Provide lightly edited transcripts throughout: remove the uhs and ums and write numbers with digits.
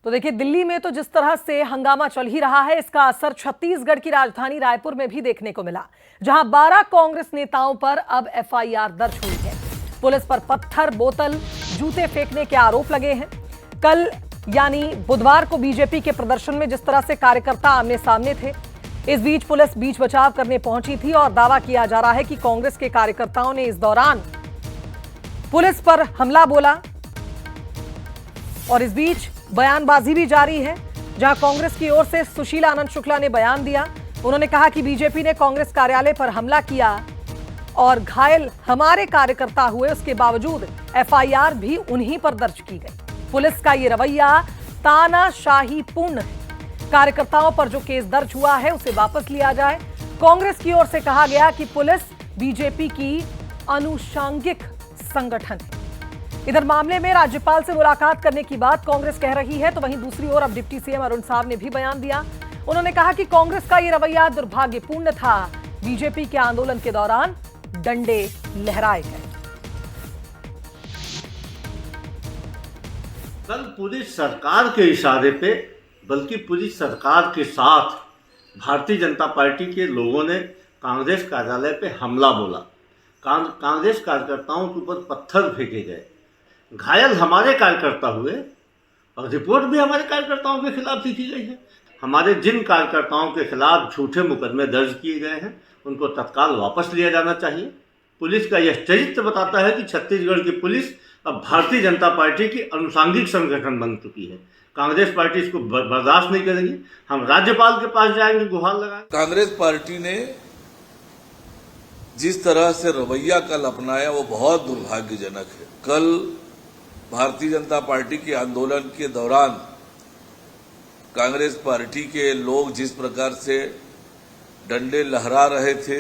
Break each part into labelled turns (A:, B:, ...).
A: तो देखिए, दिल्ली में तो जिस तरह से हंगामा चल ही रहा है, इसका असर छत्तीसगढ़ की राजधानी रायपुर में भी देखने को मिला, जहां 12 कांग्रेस नेताओं पर अब एफआईआर दर्ज हुई है। पुलिस पर पत्थर, बोतल, जूते फेंकने के आरोप लगे हैं। कल यानी बुधवार को बीजेपी के प्रदर्शन में जिस तरह से कार्यकर्ता आमने सामने थे, इस बीच पुलिस बीच बचाव करने पहुंची थी और दावा किया जा रहा है कि कांग्रेस के कार्यकर्ताओं ने इस दौरान पुलिस पर हमला बोला। और इस बीच बयानबाजी भी जारी है, जहां कांग्रेस की ओर से सुशील आनंद शुक्ला ने बयान दिया। उन्होंने कहा कि बीजेपी ने कांग्रेस कार्यालय पर हमला किया और घायल हमारे कार्यकर्ता हुए, उसके बावजूद एफआईआर भी उन्हीं पर दर्ज की गई। पुलिस का ये रवैया तानाशाहीपूर्ण है। कार्यकर्ताओं पर जो केस दर्ज हुआ है उसे वापस लिया जाए। कांग्रेस की ओर से कहा गया कि पुलिस बीजेपी की अनुषांगिक संगठन है। इधर मामले में राज्यपाल से मुलाकात करने की बात कांग्रेस कह रही है, तो वहीं दूसरी ओर अब डिप्टी सीएम अरुण साव ने भी बयान दिया। उन्होंने कहा कि कांग्रेस का ये रवैया दुर्भाग्यपूर्ण था। बीजेपी के आंदोलन के दौरान डंडे लहराए गए।
B: कल पूरी सरकार के इशारे पे, बल्कि पूरी सरकार के साथ भारतीय जनता पार्टी के लोगों ने कांग्रेस कार्यालय पे हमला बोला। कांग्रेस कार्यकर्ताओं के ऊपर पत्थर फेंके गए, घायल हमारे कार्यकर्ता हुए और रिपोर्ट भी हमारे कार्यकर्ताओं के खिलाफ लिखी गई है। हमारे जिन कार्यकर्ताओं के खिलाफ झूठे मुकदमे दर्ज किए गए हैं, उनको तत्काल वापस लिया जाना चाहिए। पुलिस का यह चरित्र बताता है कि छत्तीसगढ़ की पुलिस अब भारतीय जनता पार्टी की अनुषांगिक संगठन बन चुकी है। कांग्रेस पार्टी इसको बर्दाश्त नहीं करेगी। हम राज्यपाल के पास जाएंगे, गुहार लगाएंगे।
C: कांग्रेस पार्टी ने जिस तरह से रवैया कल अपनाया वो बहुत दुर्भाग्यजनक है। कल भारतीय जनता पार्टी के आंदोलन के दौरान कांग्रेस पार्टी के लोग जिस प्रकार से डंडे लहरा रहे थे,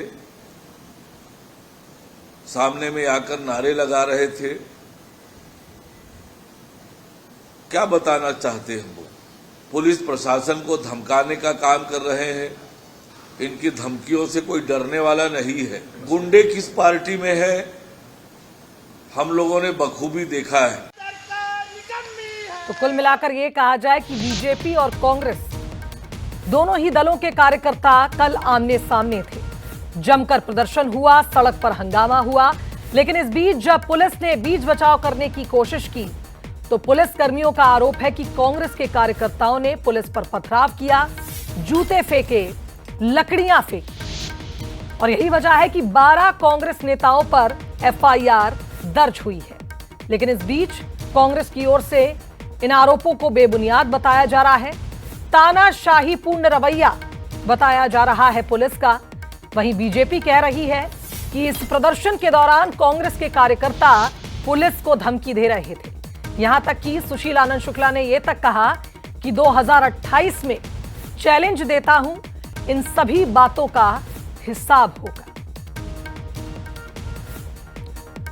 C: सामने में आकर नारे लगा रहे थे, क्या बताना चाहते हैं वो? पुलिस प्रशासन को धमकाने का काम कर रहे हैं। इनकी धमकियों से कोई डरने वाला नहीं है। गुंडे किस पार्टी में है, हम लोगों ने बखूबी देखा है।
A: तो कुल मिलाकर यह कहा जाए कि बीजेपी और कांग्रेस दोनों ही दलों के कार्यकर्ता कल आमने सामने थे। जमकर प्रदर्शन हुआ, सड़क पर हंगामा हुआ, लेकिन इस बीच जब पुलिस ने बीच बचाव करने की कोशिश की तो पुलिस कर्मियों का आरोप है कि कांग्रेस के कार्यकर्ताओं ने पुलिस पर पथराव किया, जूते फेंके, लकड़ियां फेंकी। और यही वजह है कि 12 कांग्रेस नेताओं पर एफआईआर दर्ज हुई है। लेकिन इस बीच कांग्रेस की ओर से इन आरोपों को बेबुनियाद बताया जा रहा है, तानाशाहीपूर्ण रवैया बताया जा रहा है पुलिस का। वहीं बीजेपी कह रही है कि इस प्रदर्शन के दौरान कांग्रेस के कार्यकर्ता पुलिस को धमकी दे रहे थे। यहां तक कि सुशील आनंद शुक्ला ने यह तक कहा कि 2028 में चैलेंज देता हूं, इन सभी बातों का हिसाब होगा।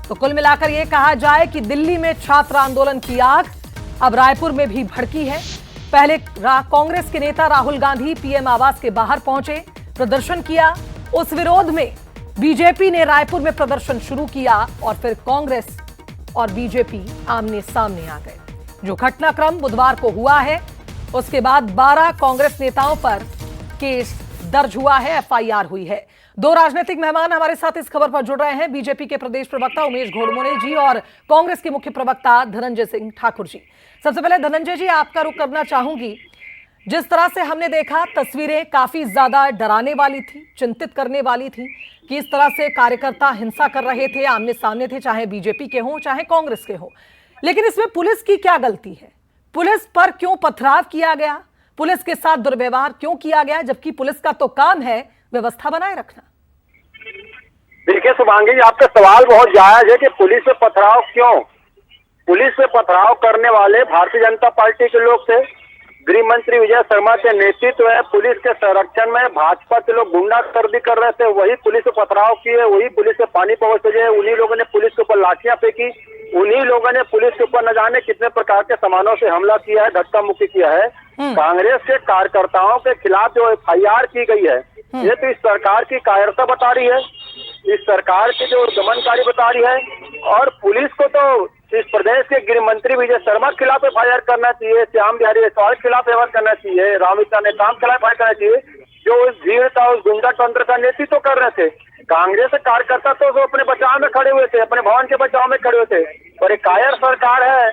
A: तो कुल मिलाकर यह कहा जाए कि दिल्ली में छात्र आंदोलन की आग अब रायपुर में भी भड़की है। पहले कांग्रेस के नेता राहुल गांधी पीएम आवास के बाहर पहुंचे, प्रदर्शन किया। उस विरोध में बीजेपी ने रायपुर में प्रदर्शन शुरू किया और फिर कांग्रेस और बीजेपी आमने सामने आ गए। जो घटनाक्रम बुधवार को हुआ है, उसके बाद 12 कांग्रेस नेताओं पर केस दर्ज हुआ है, एफआईआर हुई है। दो राजनीतिक मेहमान हमारे साथ इस खबर पर जुड़ रहे हैं, बीजेपी के प्रदेश प्रवक्ता उमेश घोड़मुड़े जी और कांग्रेस के मुख्य प्रवक्ता धनंजय सिंह ठाकुर जी। सबसे पहले धनंजय जी, आपका रुख करना चाहूंगी। जिस तरह से हमने देखा, तस्वीरें काफी ज्यादा डराने वाली थी, चिंतित करने वाली थी कि इस तरह से कार्यकर्ता हिंसा कर रहे थे, आमने सामने थे, चाहे बीजेपी के हों चाहे कांग्रेस के हों। लेकिन इसमें पुलिस की क्या गलती है? पुलिस पर क्यों पथराव किया गया? पुलिस के साथ दुर्व्यवहार क्यों किया गया, जबकि पुलिस का तो काम है व्यवस्था बनाए रखना?
D: देखिए शुभांगी जी, आपका सवाल बहुत जायज है कि पुलिस से पथराव क्यों? पुलिस से पथराव करने वाले भारतीय जनता पार्टी के लोग थे। गृह मंत्री विजय शर्मा के नेतृत्व में पुलिस के संरक्षण में भाजपा के लोग गुंडागर्दी कर रहे थे, वही पुलिस से पथराव किए, वही पुलिस से पानी पहुंचे, उन्हीं लोगों ने पुलिस के ऊपर लाठियां फेंकी, उन्हीं लोगों ने पुलिस के ऊपर न जाने कितने प्रकार के सामानों से हमला किया है, धक्का मुक्की किया है। कांग्रेस के कार्यकर्ताओं के खिलाफ जो एफआईआर की गई है, ये तो इस सरकार की कायरता बता रही है, इस सरकार की जो दमनकारी बता रही है। और पुलिस को तो इस प्रदेश के गृह मंत्री विजय शर्मा के खिलाफ एफआईआर करना चाहिए, श्याम बिहारी जायसवाल के खिलाफ एफआईआर करना चाहिए, रामविचार नेताओं के खिलाफ एफआईआर करना चाहिए, जो उस भीड़ का, उस गुंडा तंत्र का नेतृत्व कर रहे थे। कांग्रेस के कार्यकर्ता तो वो अपने बचाव में खड़े हुए थे, अपने भवन के बचाव में खड़े हुए थे, पर एक कायर सरकार है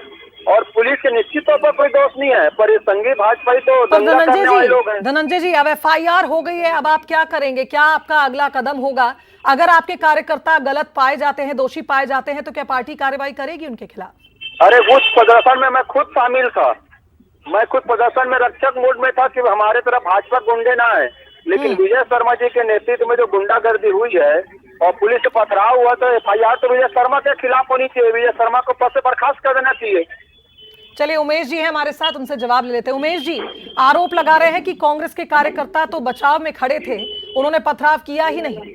D: और पुलिस के निश्चित तौर पर कोई दोष नहीं है, पर ये संघीय भाजपाई तो दंगा करने वाले लोग हैं।
A: धनंजय जी, अब एफआईआर हो गई है, अब आप क्या करेंगे? क्या आपका अगला कदम होगा? अगर आपके कार्यकर्ता गलत पाए जाते हैं, दोषी पाए जाते हैं, तो क्या पार्टी कार्रवाई करेगी उनके खिलाफ?
D: अरे उस प्रदर्शन में मैं खुद शामिल था, मैं खुद प्रदर्शन में रक्षक मोड में था कि हमारे तरफ भाजपा गुंडे ना है, लेकिन विजय शर्मा जी के नेतृत्व में जो गुंडागर्दी हुई है और पुलिस से पथराव हुआ, तो एफआईआर तो विजय शर्मा के खिलाफ होनी चाहिए, विजय शर्मा को पद से बर्खास्त कर देना चाहिए।
A: चलिए, उमेश जी हैं हमारे साथ, उनसे जवाब ले लेते हैं। उमेश जी, आरोप लगा रहे हैं कि कांग्रेस के कार्यकर्ता तो बचाव में खड़े थे, उन्होंने पथराव किया ही नहीं।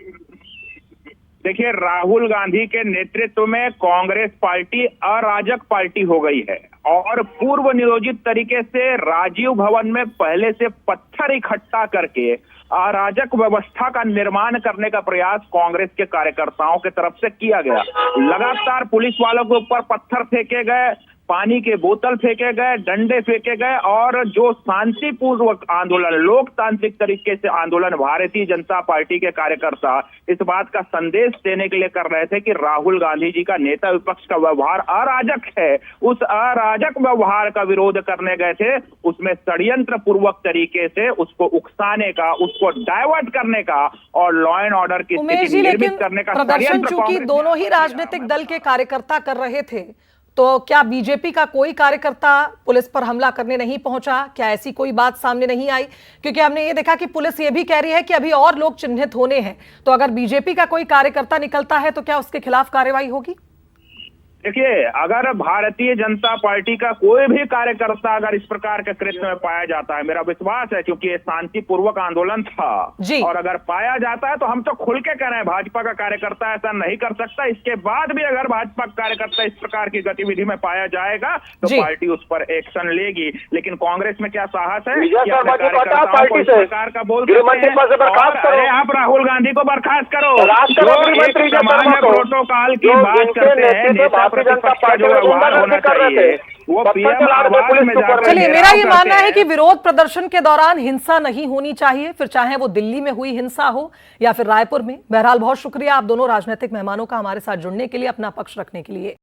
E: देखिए, राहुल गांधी के नेतृत्व में कांग्रेस पार्टी अराजक पार्टी हो गई है और पूर्व नियोजित तरीके से राजीव भवन में पहले से पत्थर इकट्ठा करके अराजक व्यवस्था का निर्माण करने का प्रयास कांग्रेस के कार्यकर्ताओं की तरफ से किया गया। लगातार पुलिस वालों के ऊपर पत्थर फेंके गए, पानी के बोतल फेंके गए, डंडे फेंके गए और जो शांतिपूर्वक आंदोलन, लोकतांत्रिक तरीके से आंदोलन भारतीय जनता पार्टी के कार्यकर्ता इस बात का संदेश देने के लिए कर रहे थे कि राहुल गांधी जी का नेता विपक्ष का व्यवहार अराजक है, उस अराजक व्यवहार का विरोध करने गए थे। उसमें षड्यंत्र पूर्वक तरीके से उसको उकसाने का, उसको डाइवर्ट करने का और लॉ एंड ऑर्डर की स्थिति निर्मित करने का
A: प्रदर्शन चूंकि दोनों ही राजनीतिक दल के कार्यकर्ता कर रहे थे, तो क्या बीजेपी का कोई कार्यकर्ता पुलिस पर हमला करने नहीं पहुंचा? क्या ऐसी कोई बात सामने नहीं आई? क्योंकि हमने ये देखा कि पुलिस ये भी कह रही है कि अभी और लोग चिन्हित होने हैं, तो अगर बीजेपी का कोई कार्यकर्ता निकलता है तो क्या उसके खिलाफ कार्रवाई होगी?
E: देखिए, अगर भारतीय जनता पार्टी का कोई भी कार्यकर्ता अगर इस प्रकार के कृत्य में पाया जाता है, मेरा विश्वास है क्योंकि ये शांतिपूर्वक आंदोलन था, और अगर पाया जाता है तो हम तो खुल के कह रहे हैं भाजपा का कार्यकर्ता ऐसा नहीं कर सकता। इसके बाद भी अगर भाजपा कार्यकर्ता इस प्रकार की गतिविधि में पाया जाएगा तो पार्टी उस पर एक्शन लेगी। लेकिन कांग्रेस में क्या साहस है कि अपने कार्यकर्ताओं को इस प्रकार का बोल सकते हैं? अरे आप राहुल गांधी को बर्खास्त करो, जो एक सामान्य प्रोटोकॉल की बात करते हैं, नेता प्रतिपक्ष का जो व्यवहार होना चाहिए वो पीएम आवास में जाकर।
A: चलिए, मेरा ये मानना है कि विरोध प्रदर्शन के दौरान हिंसा नहीं होनी चाहिए, फिर चाहे वो दिल्ली में हुई हिंसा हो या फिर रायपुर में। बहरहाल बहुत शुक्रिया आप दोनों राजनीतिक मेहमानों का हमारे साथ जुड़ने के लिए, अपना पक्ष रखने के लिए।